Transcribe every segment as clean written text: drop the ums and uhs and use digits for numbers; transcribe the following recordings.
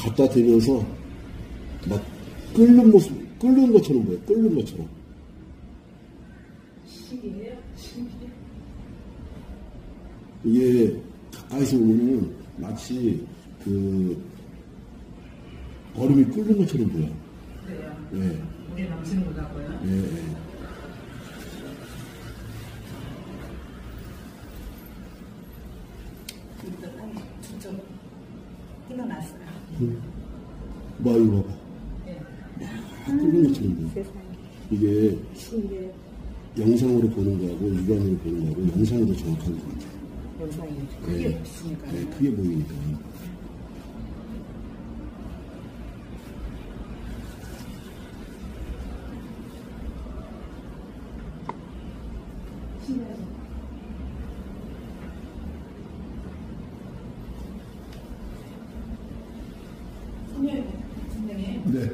갖다 대면서 막 끓는 모습, 끓는 것처럼 보여. 끓는 것처럼. 신기해요? 신기해. 이게 가까이서 보면 마치 그 얼음이 끓는 것처럼 보여. 그래요? 예. 물에 넘치는 거라고요? 예, 예. 일단 한 진짜 흘러났어요. 뭐 이거 봐봐. 예. 끓는 것처럼 보여. 세상에. 이게 신기해. 영상으로 보는 거하고 육안으로 보는 거하고 영상이 더 정확한 것 같아. 영상이 크게 네. 있으니까. 네, 크게 보이니까. 선생님, 네.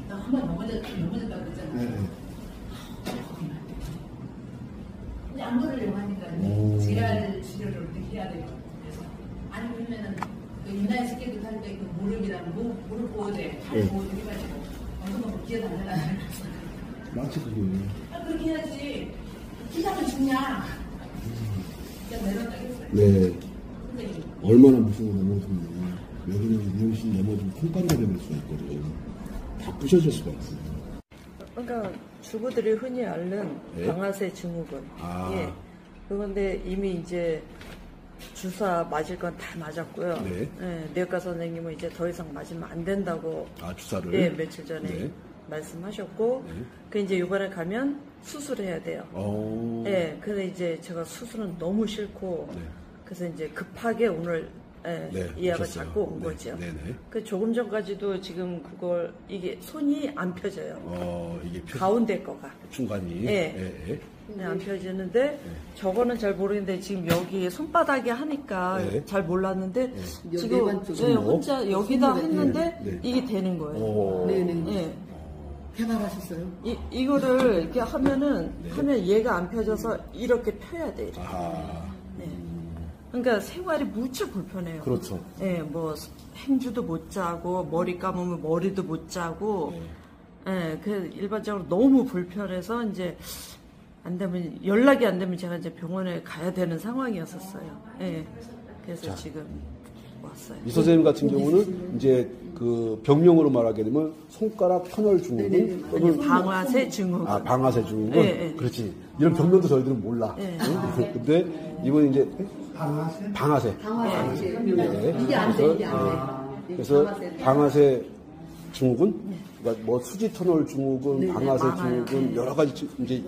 나 한 번 넘어졌다고 그랬잖아요. 네. 근데 안 그러려고 하니까 재활 치료를 어떻게 해야 돼요? 그래서 아니면은 그 인라인 스케이트 탈 때 그 무릎이랑 무릎 보호대, 팔 네. 보호대 해가지고 어느 거 기어다녀라. 마치 그게. 그렇게 해야지. 기사면 죽냐? 그냥 내려놨다 했어요. 네. 선생님. 얼마나 무서워 넘어지면 여기는 이용신 넘어지면 콩가루가 될 수가 있거든. 다 부셔질 수가 있어. 그러니까 주부들이 흔히 앓는 네? 방아쇠 증후군. 아. 예. 그런데 이미 이제 주사 맞을 건 다 맞았고요. 네. 예, 내과 선생님은 이제 더 이상 맞으면 안 된다고 아, 주사를? 예, 며칠 전에 네. 말씀하셨고, 네. 그 이제 이번에 가면 수술해야 돼요. 오. 예, 근데 이제 제가 수술은 너무 싫고, 네. 그래서 이제 급하게 오늘 예, 네, 예약을 오셨어요. 잡고 온 네, 거죠. 네네. 그 조금 전까지도 지금 그걸 이게 손이 안 펴져요. 이게 가운데 거가. 중간이. 네. 예. 네, 안 펴지는데 저거는 잘 모르겠는데 지금 여기 손바닥에 하니까 네. 잘 몰랐는데 네 지금 반 쪽에 네, 손목. 혼자 여기다 손목에. 했는데 네. 이게 되는 거예요. 오. 네네. 네. 개발하셨어요? 이거를 이렇게 하면은 네. 하면 얘가 안 펴져서 이렇게 펴야 돼. 이렇게. 아하. 네. 그러니까 생활이 무척 불편해요. 그렇죠. 네, 뭐 행주도 못 자고 머리 감으면 머리도 못 자고, 네, 그 일반적으로 너무 불편해서 이제 안 되면 연락이 안 되면 제가 이제 병원에 가야 되는 상황이었었어요. 네, 그래서 자. 지금 왔어요. 이 선생님 같은 경우는 이제 그 병명으로 말하게 되면 손가락 터널 증후군 또는 방아쇠 증후군. 아, 방아쇠 증후군. 네, 네. 그렇지. 이런 병명도 저희들은 몰라. 네. 응? 근데 이분 이제 방아쇠. 네. 이게 안 돼, 이게 안 돼. 그래서 방아쇠 증후군, 그러니까 뭐 수지 터널 증후군, 네, 방아쇠 많아요. 증후군 네. 여러 가지 이제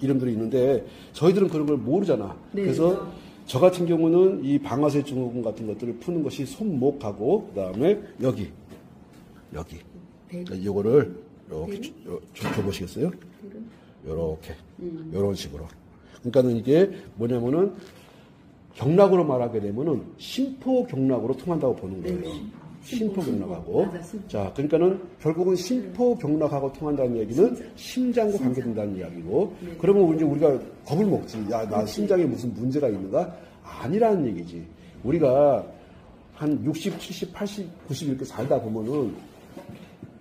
이름들이 있는데 저희들은 그런 걸 모르잖아. 그래서 저 같은 경우는 이 방아쇠 증후군 같은 것들을 푸는 것이 손목하고 그다음에 여기 그러니까 이거를 이렇게 줘 보시겠어요? 이렇게 이런 식으로. 그러니까는 이게 뭐냐면은 경락으로 말하게 되면은 심포경락으로 통한다고 보는 거예요. 심포경락하고. 자, 그러니까는 결국은 심포경락하고 통한다는 얘기는 심장과 관계된다는 이야기고. 그러면 이제 우리가 겁을 먹지. 야, 나 심장에 무슨 문제가 있는가? 아니라는 얘기지. 우리가 한 60, 70, 80, 90 이렇게 살다 보면은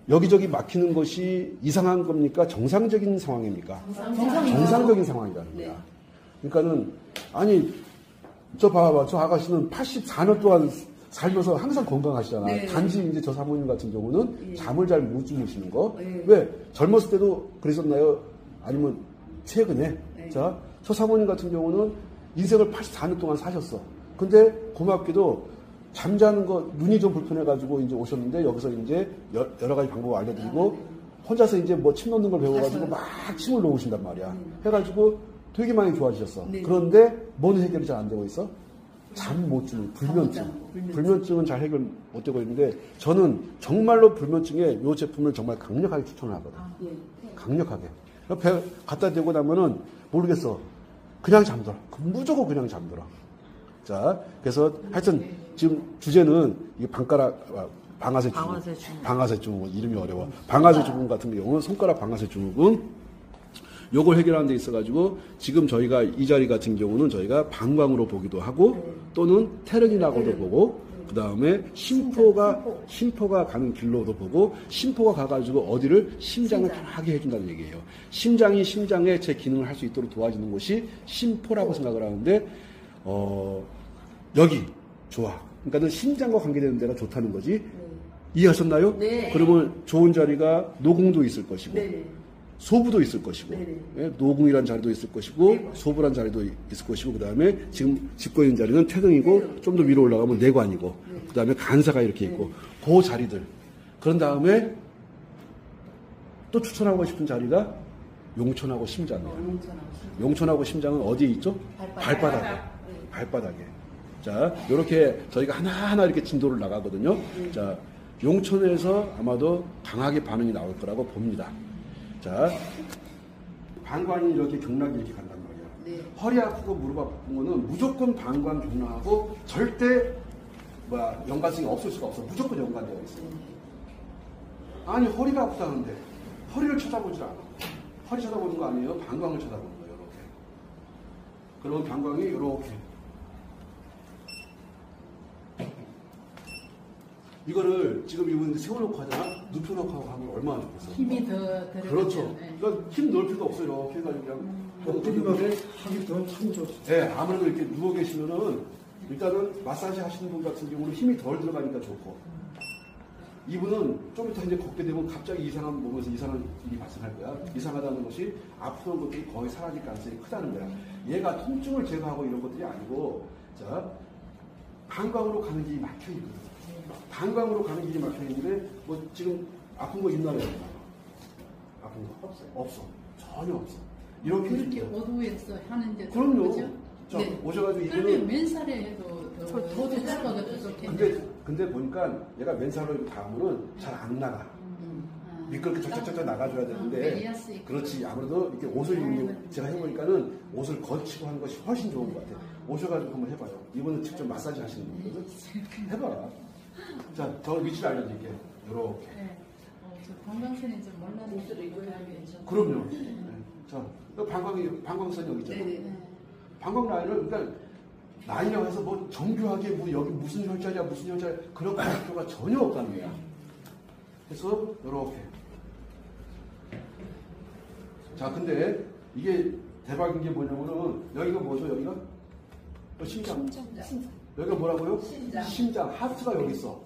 여기저기 막히는 것이 이상한 겁니까? 정상적인 상황입니까? 정상적인 상황이라는 거야. 그러니까는 아니 저 봐봐, 저 아가씨는 84년 동안 살면서 항상 건강하시잖아. 네. 단지 이제 저 사모님 같은 경우는 잠을 잘 못 주무시는 거. 왜? 젊었을 때도 그랬었나요? 아니면 최근에? 자, 저 사모님 같은 경우는 인생을 84년 동안 사셨어. 근데 고맙게도 잠자는 거, 눈이 좀 불편해가지고 이제 오셨는데 여기서 이제 여러 가지 방법을 알려드리고 혼자서 이제 뭐 침 놓는 걸 배워가지고 막 침을 놓으신단 말이야. 해가지고 되게 많이 좋아지셨어. 그런데 뭔 해결이 잘 안 되고 있어? 잠 못 주는 불면증. 불면증은 잘 해결 못 되고 있는데 저는 정말로 불면증에 이 제품을 정말 강력하게 추천을 하거든. 강력하게. 배 갖다 대고 나면은 모르겠어. 그냥 잠들어. 무조건 그냥 잠들어. 자, 그래서 하여튼 지금 주제는 이 방아쇠 증후군. 방아쇠 증후군. 이름이 어려워. 방아쇠 증후군 같은 경우는 손가락 방아쇠 증후군. 요걸 해결하는 데 있어가지고 지금 저희가 이 자리 같은 경우는 저희가 방광으로 보기도 하고 또는 테르닌하고도 보고 그 다음에 심포가 가는 길로도 보고, 심포가 가가지고 어디를 심장을 편하게 해준다는 얘기예요. 심장이 심장에 제 기능을 할 수 있도록 도와주는 곳이 심포라고 생각을 하는데, 여기 좋아. 그러니까는 심장과 관계되는 데가 좋다는 거지. 이해하셨나요? 네. 그러면 좋은 자리가 노궁도 있을 것이고, 네. 소부도 있을 것이고, 예, 노궁이란 자리도 있을 것이고, 소부란 자리도 있을 것이고, 그 다음에 지금 짚고 있는 자리는 태등이고, 좀 더 위로 올라가면 내관이고, 그 다음에 간사가 이렇게 있고, 그 자리들. 그런 다음에 또 추천하고 싶은 자리가 용천하고 심장이에요. 용천하고 심장은 어디에 있죠? 발바닥에. 발바닥에. 자, 이렇게 저희가 하나하나 이렇게 진도를 나가거든요. 자, 용천에서 아마도 강하게 반응이 나올 거라고 봅니다. 자, 방광이 이렇게 경락이 이렇게 간단 말이야. 네. 허리 아프고 무릎 아픈 거는 무조건 방광 경락하고 절대 연관성이 없을 수가 없어. 무조건 연관되어 있어. 아니, 허리가 아프다는데 허리를 쳐다보질 않아. 허리 쳐다보는 거 아니에요. 방광을 쳐다보는 거예요. 이렇게. 그러면 방광이 이렇게. 이거를 지금 이분 세워놓고 하잖아. 눕혀놓고 하면 얼마나 좋겠어. 힘이 더 들어가죠. 그렇죠. 네. 그러니까 힘 넣을 필요가 없어요. 이렇게 해가지고 그냥. 엎드리면 하기 더참 좋죠. 네, 아무래도 이렇게 누워 계시면은 일단은 마사지 하시는 분 같은 경우는 힘이 덜 들어가니까 좋고. 이분은 좀 이따 이제 걷게 되면 갑자기 이상한 몸에서 이상한 일이 발생할 거야. 이상하다는 것이 아프던 것들이 거의 사라질 가능성이 크다는 거야. 얘가 통증을 제거하고 이런 것들이 아니고, 자, 방광으로 가는 길이 막혀 있거든. 방광으로 가는 길이 막혀 있는데, 뭐 지금 아픈 거 있나요? 아픈 거 없어요. 없어. 전혀 없어. 이렇게 그렇게 어두에서 하는데 그럼요. 그죠? 자, 네. 오셔가지고 그러면 이거는 맨살에 해도 더 효과가 더 좋겠네요. 근데 보니까 얘가 맨살로 이렇게 닿으면은 잘 안 나가. 미끄럽게 쩍쩍쩍 나가줘야 되는데, 메리아스 있고. 그렇지. 아무래도 이렇게 옷을 입는, 제가 해보니까는 옷을 걸치고 하는 것이 훨씬 좋은 것 같아요. 오셔가지고 한번 해봐요. 이분은 직접 마사지 하시는 분이거든. 해봐. 자, 저 위치를 알려드릴게요. 요렇게. 네. 저 관광선인 줄 몰랐는데. 그럼요. 네. 자, 방광선이 여기 있잖아. 네네. 방광 라인을, 그러니까, 라인이라고 해서 뭐 정교하게 뭐 여기 무슨 혈자리야, 무슨 혈자리야, 그런 할 필요가 전혀 없다는 거야. 그래서, 요렇게. 자, 근데 이게 대박인 게 뭐냐면은, 여기가 뭐죠, 여기가? 심장. 여기가 뭐라고요? 심장. 하트가 여기 있어.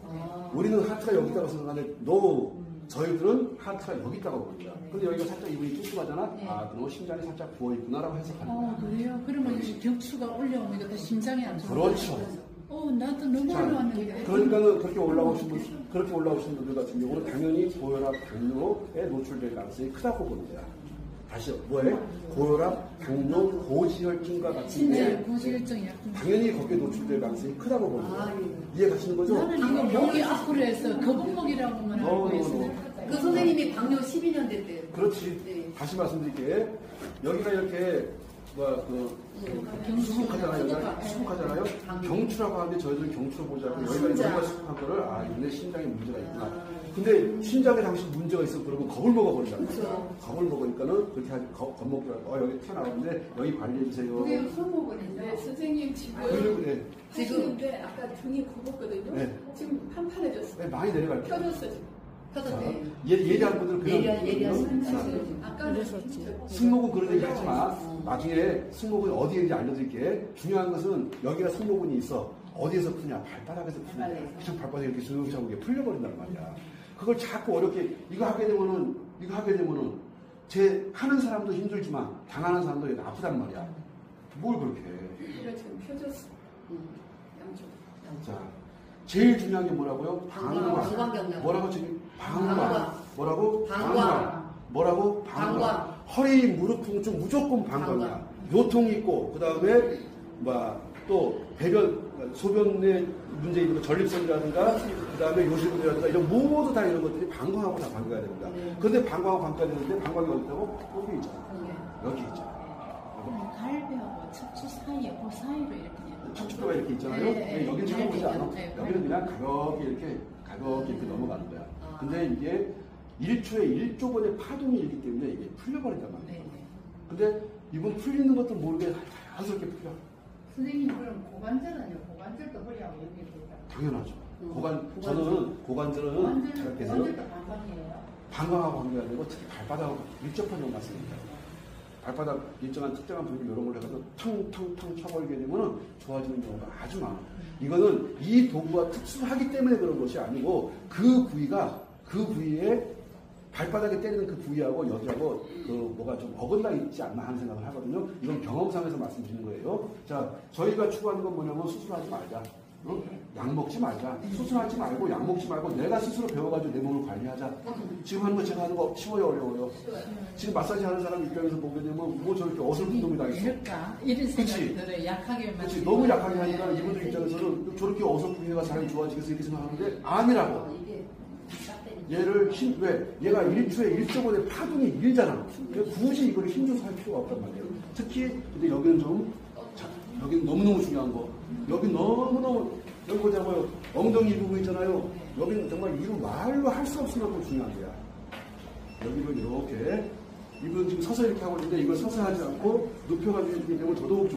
우리는 하트가 여기 있다고 생각하는데, 저희들은 하트가 여기 있다고 봅니다. 근데 여기가 살짝 이분이 뚱뚱하잖아? 네. 아, 그럼 심장이 살짝 부어있구나라고 해석하는 거야. 그래요? 그러면 이 격추가 올라오면 이거 더 심장이 안 좋아요. 그렇죠. 나도 너무 자, 올라왔는데. 그러니까는 그렇게 올라오신 분들 같은 경우는 당연히 고혈압, 당뇨에 노출될 가능성이 크다고 보는 거야. 다시 뭐해? 고혈압, 당뇨, 고지혈증과 같은 진짜 게 고지혈증 약품. 당연히 거기에 노출될 가능성이 크다고 보는 거야. 이해가시는 거죠? 나는 이거 목이 앞으로 해서 거북목이라고만 알고 있어요. 그 선생님이 방뇨 12년 됐대요. 그렇지. 네. 다시 말씀드릴게. 여기가 이렇게 수북하잖아요. 여기가 수북하잖아요. 경추라고 하는데 저희들은 경추로 보지 않고 여기가 수북한 거를 얘네 심장에 문제가 있구나. 근데 심장에 당시 문제가 있어 그러면 겁을 먹어버린다는 거야. 겁을 먹으니까는 그렇게 겁먹더라고. 여기 튀어나오는데 여기 관리해주세요. 그게 손목은인데 선생님 지금 네. 하시는데 아까 등이 굽었거든요. 네. 지금 판판해졌어요. 네, 많이 내려갈게요. 펴졌어 지금. 펴졌대. 예리한 분들은 그냥 예리한 아까 승모근 그런 얘기 하지 마. 나중에 승모근이 어디에 있는지 알려드릴게. 중요한 것은 여기가 승모근이 있어. 어디에서 푸냐? 발바닥에서 푸냐. 그냥 발바닥에 이렇게 슥슥하고 풀려버린단 말이야. 그걸 자꾸 어렵게 이거 하게 되면은 하는 사람도 힘들지만 당하는 사람도 아프단 말이야. 뭘 그렇게 해. 이거 지금 펴졌어. 양쪽. 자, 제일 중요한 게 뭐라고요? 방광경락. 뭐라고 지금? 방광. 방광. 뭐라고? 방광. 뭐라고? 방광. 허리, 무릎 통증 무조건 방광이야. 요통이 있고, 그 다음에, 또, 소변에 문제 있는 거, 전립선이라든가, 그 다음에 요실금이라든가, 이런 모두 다 이런 것들이 방광하고 다 관계가 됩니다. 그런데 방광하고 관계가 되는데, 방광이 어디 있다고? 여기 있잖아. 여기 있잖아. 갈비하고 척추 사이에 그 사이로 이렇게. 척추뼈가 이렇게 있잖아요. 네, 여기는 쳐다보지 않아. 네, 여기는 그냥 가볍게 이렇게 넘어가는 거야. 근데 이게 1초에 1조번의 파동이 있기 때문에 이게 풀려버린단 말이야. 근데 이분 풀리는 것도 모르게 자연스럽게 풀려. 선생님 그럼 고관절은요? 고관절도 허리하고 연결돼 있다. 당연하죠. 저는 고관절은 잘 빼세요. 고관절도 반반이에요. 방광하고 관계가 되고 특히 발바닥하고 밀접한 맞습니다. 발바닥 일정한 특정한 부위 이런 걸 해가지고 탕탕탕 쳐버리게 되면 좋아지는 경우가 아주 많아요. 이거는 이 도구가 특수하기 때문에 그런 것이 아니고 그 부위에 발바닥에 때리는 그 부위하고 여기하고 뭐가 좀 어긋나 있지 않나 하는 생각을 하거든요. 이건 경험상에서 말씀드리는 거예요. 자, 저희가 추구하는 건 뭐냐면 수술하지 말자. 약 먹지 말자. 수술하지 말고 약 먹지 말고 내가 스스로 배워가지고 내 몸을 관리하자. 지금 하는 거 제가 하는 거 쉬워요, 어려워요? 지금 마사지 하는 사람 입장에서 보게 되면 뭐 저렇게 어설픈 놈이 다 있어. 이럴까? 이런 생각이 들어요. 약하게만. 그렇지. 너무 약하게 하니까 이분들 입장에서는 저렇게 어설프게 해가 사람이 좋아지겠어 이렇게 생각하는데 아니라고. 얘를 얘가 1초에 1.5의 파동이 일잖아. 굳이 이걸 힘줘서 할 필요가 없단 말이에요. 특히 근데 여기는 여기는 너무너무 중요한 거. 여기 너무너무 여기 보자고요. 엉덩이 부분 있잖아요. 여기는 정말 이거 말로 할 수 없을 만큼 중요한 거야. 여기를 이렇게 이분 지금 서서 이렇게 하고 있는데 이걸 서서 하지 않고 눕혀가지고 이렇게 되면 더더욱